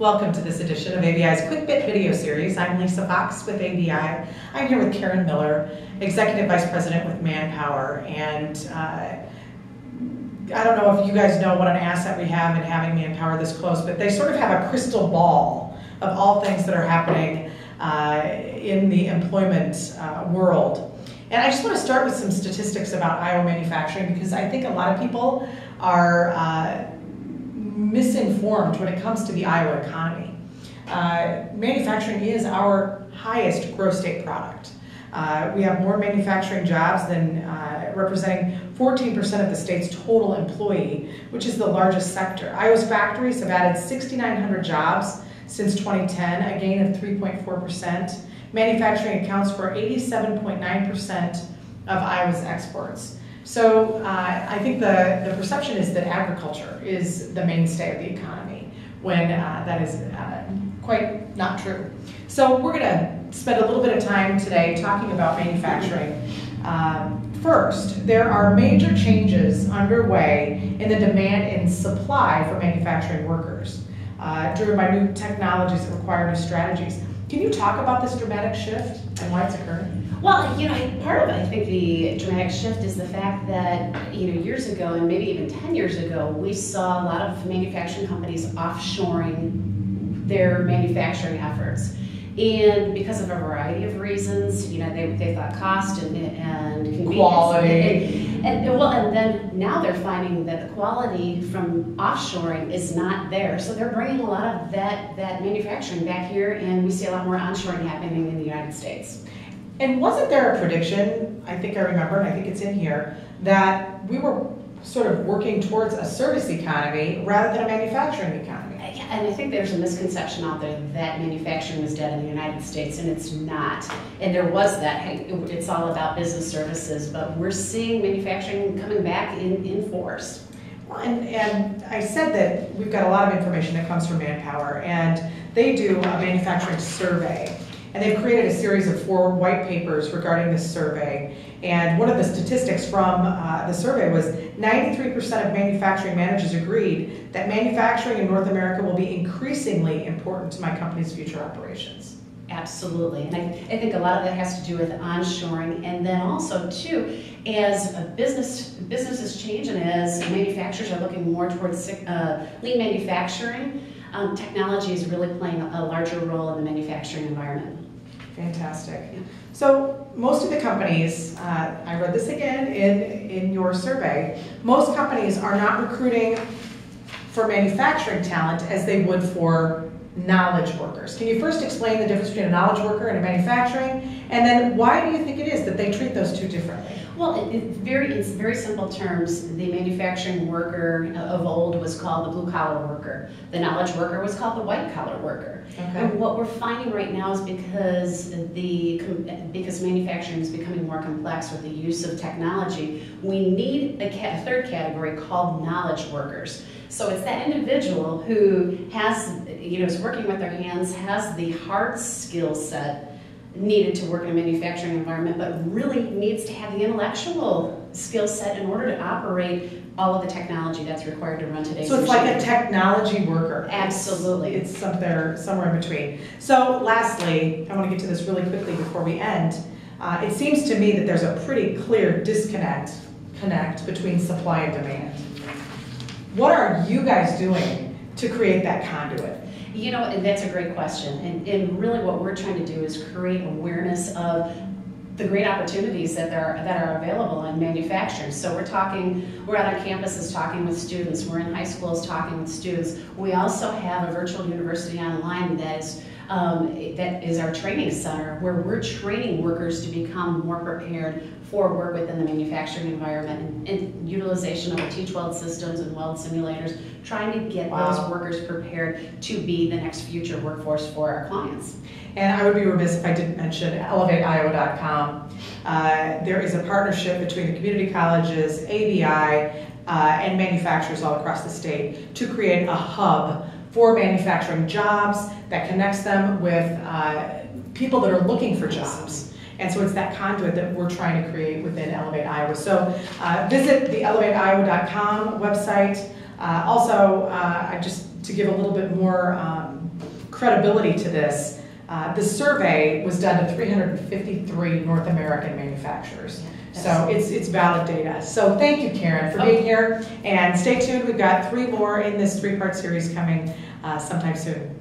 Welcome to this edition of ABI's Quick Bit video series. I'm Lisa Fox with ABI. I'm here with Karen Miller, Executive Vice President with Manpower. And I don't know if you guys know what an asset we have in having Manpower this close, but they sort of have a crystal ball of all things that are happening in the employment world. And I just want to start with some statistics about Iowa manufacturing, because I think a lot of people are misinformed when it comes to the Iowa economy. Manufacturing is our highest gross state product. We have more manufacturing jobs than representing 14% of the state's total employee, which is the largest sector. Iowa's factories have added 6,900 jobs since 2010, a gain of 3.4%. Manufacturing accounts for 87.9% of Iowa's exports. So I think the perception is that agriculture is the mainstay of the economy, when that is quite not true. So we're going to spend a little bit of time today talking about manufacturing. First, there are major changes underway in the demand and supply for manufacturing workers, driven by new technologies that require new strategies. Can you talk about this dramatic shift and why it's occurring? Well, part of it, I think the dramatic shift is the fact that, years ago, and maybe even 10 years ago, we saw a lot of manufacturing companies offshoring their manufacturing efforts. And because of a variety of reasons, they thought cost and convenience. Quality. And then now they're finding that the quality from offshoring is not there. So they're bringing a lot of that manufacturing back here, and we see a lot more onshoring happening in the United States. And wasn't there a prediction, I think I remember, and I think it's in here, that we were sort of working towards a service economy rather than a manufacturing economy? Yeah, and I think there's a misconception out there that manufacturing was dead in the United States, and it's not. And there was that, it's all about business services, but we're seeing manufacturing coming back in force. Well, and I said that we've got a lot of information that comes from Manpower, and they do a manufacturing survey. And they've created a series of 4 white papers regarding this survey. And one of the statistics from the survey was 93% of manufacturing managers agreed that manufacturing in North America will be increasingly important to my company's future operations. Absolutely, and I think a lot of that has to do with onshoring, and then also too, as businesses change and as manufacturers are looking more towards lean manufacturing, technology is really playing a larger role in the manufacturing environment. Fantastic. So most of the companies, I read this again in your survey, most companies are not recruiting for manufacturing talent as they would for knowledge workers. Can you first explain the difference between a knowledge worker and a manufacturing, and then why do you think it is that they treat those two differently? Well, in very simple terms, the manufacturing worker of old was called the blue-collar worker. The knowledge worker was called the white-collar worker. Okay. And what we're finding right now is because manufacturing is becoming more complex with the use of technology, we need a third category called knowledge workers. So it's that individual who has, is working with their hands, has the hard skill set needed to work in a manufacturing environment, but really needs to have the intellectual skill set in order to operate all of the technology that's required to run today's So it's machine. Like a technology worker. Absolutely. It's somewhere in between. So lastly, I want to get to this really quickly before we end. It seems to me that there's a pretty clear disconnect between supply and demand. What are you guys doing to create that conduit? And that's a great question. And really what we're trying to do is create awareness of the great opportunities that are available in manufacturing. So we're out on campuses talking with students, we're in high schools talking with students. We also have a virtual university online that is our training center, where we're training workers to become more prepared for work within the manufacturing environment, and utilization of our Teach Weld systems and weld simulators, trying to get those workers prepared to be the next future workforce for our clients. And I would be remiss if I didn't mention ElevateIowa.com. There is a partnership between the community colleges, ABI, and manufacturers all across the state to create a hub for manufacturing jobs that connects them with people that are looking for jobs. And so it's that conduit that we're trying to create within Elevate Iowa. So visit the ElevateIowa.com website. Also, just to give a little bit more credibility to this, the survey was done to 353 North American manufacturers. So it's valid data. So thank you, Karen, for being here. And stay tuned. We've got 3 more in this 3-part series coming sometime soon.